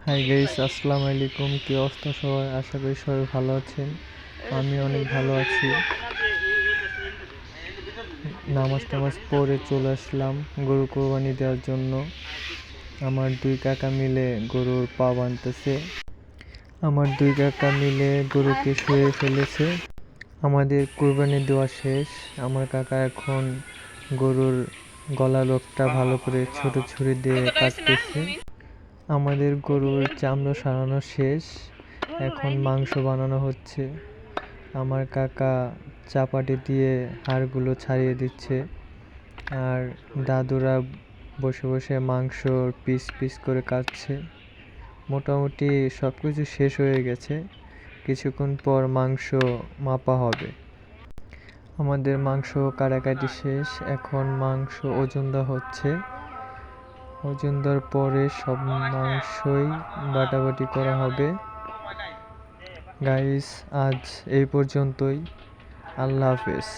Hi guys, আসসালামু আলাইকুম। কি অবস্থা সবার? আশা করি সবাই ভালো আছেন। আমি অনেক ভালো আছি। নামাজ টামাজ পড়ে চলে আসলাম গরু কোরবানি দেওয়ার জন্য। আমার দুই কাকা মিলে গরুর পা বাঁধতেছে। আমার দুই কাকা মিলে গরুকে শুয়ে ফেলেছে। আমাদের কোরবানি দেওয়া শেষ। আমার কাকা এখন গরুর গলার রগটা ভালো করে ছোট ছুরি দিয়ে কাটতেছে। আমাদের গরুর চামড়া সারানো শেষ, এখন মাংস বানানো হচ্ছে। আমার কাকা চাপাটি দিয়ে হাড়গুলো ছাড়িয়ে দিচ্ছে, আর দাদুরা বসে বসে মাংস পিস পিস করে কাটছে। মোটামুটি সব কিছু শেষ হয়ে গেছে, কিছুক্ষণ পর মাংস মাপা হবে। আমাদের মাংস কাটাকাটি শেষ, এখন মাংস ওজন দেওয়া হচ্ছে। ওজন দেওয়ার পরে সব মাংসই বাটাবাটি করা হবে। গাইস, আজ এই পর্যন্তই। আল্লাহ হাফেজ।